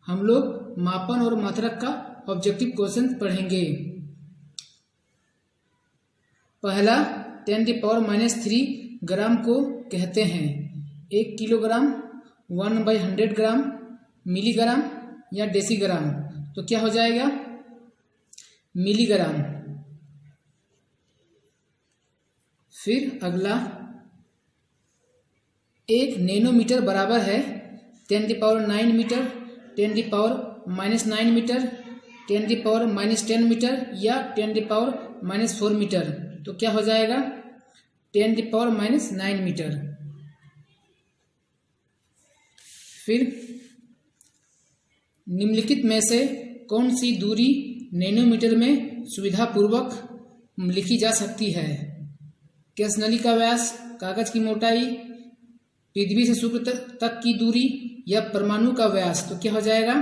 हम लोग मापन और मात्रक का ऑब्जेक्टिव क्वेश्चन पढ़ेंगे। पहला 10⁻³ ग्राम को कहते हैं 1 किलोग्राम, 1/100 ग्राम, मिलीग्राम या डेसीग्राम। तो क्या हो जाएगा? मिलीग्राम। फिर अगला 1 नैनोमीटर बराबर है 10⁻9 मीटर, 10⁻⁻9 मीटर, 10⁻10 मीटर या 10⁻⁻4 मीटर। तो क्या हो जाएगा? 10⁻⁻9 मीटर। फिर निम्नलिखित में से कौन सी दूरी नैनोमीटर में सुविधापूर्वक लिखी जा सकती है? केस नली का व्यास, कागज की मोटाई, पृथ्वी से शुक्र तक की दूरी या परमाणु का व्यास। तो क्या हो जाएगा?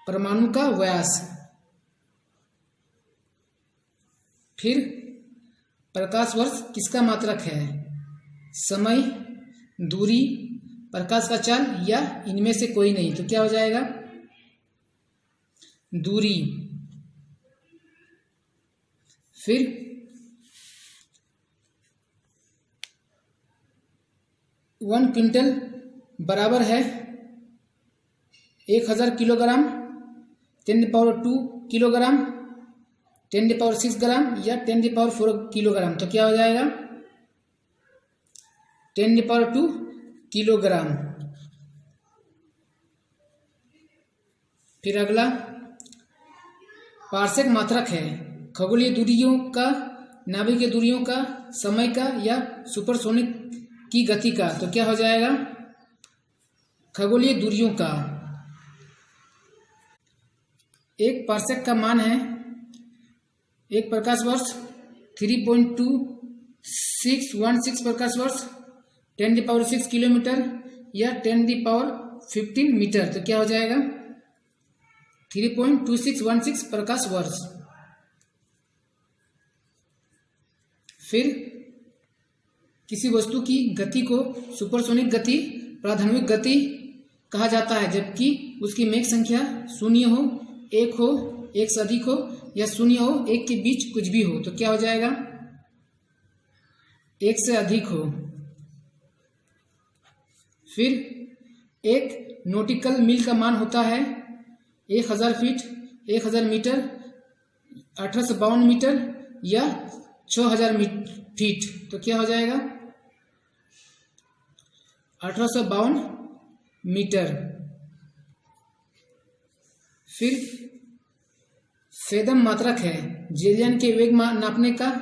परमाणु का व्यास। फिर प्रकाश वर्ष किसका मात्रक है? समय, दूरी, प्रकाश का चाल या इनमें से कोई नहीं। तो क्या हो जाएगा? दूरी। फिर 1 क्विंटल बराबर है 1000 किलोग्राम, 10⁻² किलोग्राम, 10⁻6 ग्राम या 10⁻4 किलोग्राम। तो क्या हो जाएगा? 10⁻² किलोग्राम। फिर अगला पार्सेक मात्रक है खगोलीय दूरियों का, नाभिकीय दूरियों का, समय का या सुपरसोनिक की गति का। तो क्या हो जाएगा? खगोलीय दूरियों का। एक पार्सेक का मान है एक प्रकाश वर्ष 3.2616 प्रकाश वर्ष, 10⁻6 किलोमीटर या 10⁻15 मीटर। तो क्या हो जाएगा? 3.2616 प्रकाश वर्ष। फिर किसी वस्तु की गति को सुपरसोनिक गति, प्राथमिक गति कहा जाता है, जबकि उसकी मैक संख्या 0 हो, 1 हो, 1 से अधिक हो या 0 हो, 1 के बीच कुछ भी हो। तो क्या हो जाएगा? 1 से अधिक हो। फिर एक नॉटिकल मील का मान होता है 1000 फीट, 1000 मीटर, 1852 मीटर या 6000 फीट। तो क्या हो जाएगा? 1852 मीटर। फिर फेदम मात्रक है जलयान के वेग नापने का,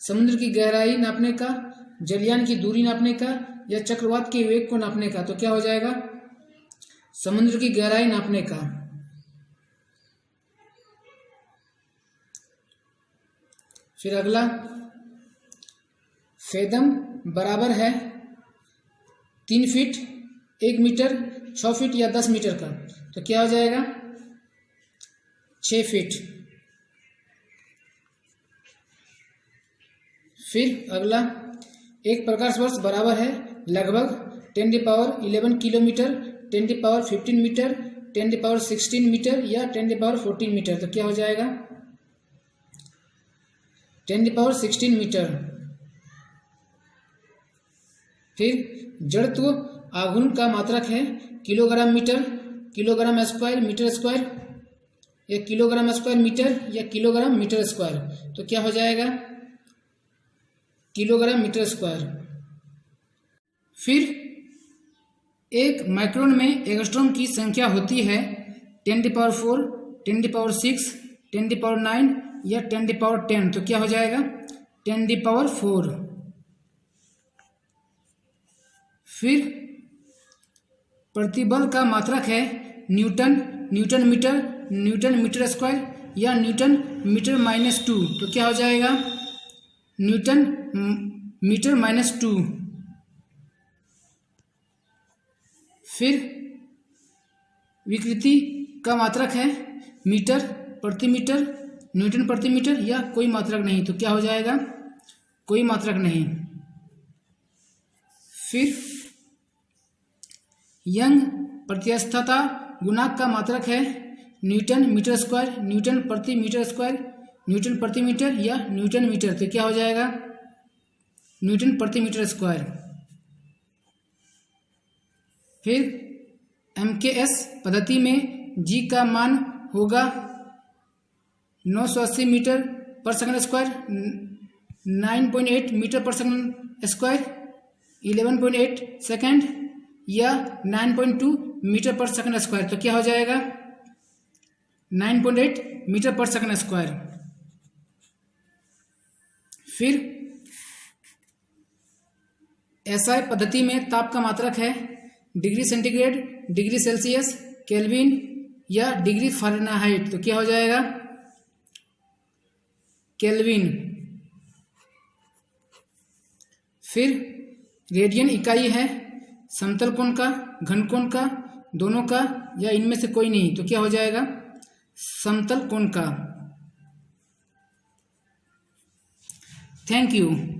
समुद्र की गहराई नापने का, जलयान की दूरी नापने का या चक्रवात के वेग को नापने का। तो क्या हो जाएगा? समुद्र की गहराई नापने का। फिर अगला फेदम बराबर है 3 फीट, 1 मीटर, 6 फीट या 10 मीटर का। तो क्या हो जाएगा? 6 फीट। फिर अगला एक प्रकाश वर्ष बराबर है लगभग 10⁻11 किलोमीटर, 10⁻15 मीटर, 10⁻16 मीटर या 10⁻14 मीटर। तो क्या हो जाएगा? 10⁻16 मीटर। फिर जड़त्व आघूर्ण का मात्रक है kilogram metre, kilogram square, metre square या किलोग्राम स्क्वायर मीटर या किलोग्राम मीटर स्क्वायर। तो क्या हो जाएगा? Kilogram metre square. फिर एक माइक्रोन में एंगस्ट्रॉम की संख्या होती है 10⁴, 10⁶, 10⁹ या 10⁻10। तो क्या हो जाएगा? 10⁴। फिर प्रतिबल का मात्रक है newton, newton metre, newton metre square या न्यूटन मीटर -2। तो क्या हो जाएगा? Newton metre -2। फिर विकृति का मात्रक है मीटर प्रति मीटर, न्यूटन प्रति मीटर या कोई मात्रक नहीं। तो क्या हो जाएगा? कोई मात्रक नहीं। फिर यंग प्रत्यस्थता गुणांक का मात्रक है न्यूटन मीटर स्क्वायर, न्यूटन प्रति मीटर स्क्वायर, न्यूटन प्रति मीटर या न्यूटन मीटर। तो क्या हो जाएगा? न्यूटन प्रति मीटर स्क्वायर। फिर MKS पद्धति में G का मान होगा 980 मीटर पर सेकंड स्क्वायर, 9.8 मीटर पर सेकंड स्क्वायर, 11.8 सेकंड या 9.2 मीटर पर सेकंड स्क्वायर। तो क्या हो जाएगा? 9.8 मीटर पर सेकंड स्क्वायर। फिर SI पद्धति में ताप का मात्रक है degree centigrade, degree Celsius, kelvin या डिग्री फ़ारेनहाइट। तो क्या हो जाएगा? केल्विन। फिर रेडियन इकाई है समतल कोण का, घन कोण का, दोनों का या इनमें से कोई नहीं। तो क्या हो जाएगा? समतल कोण का। Thank you.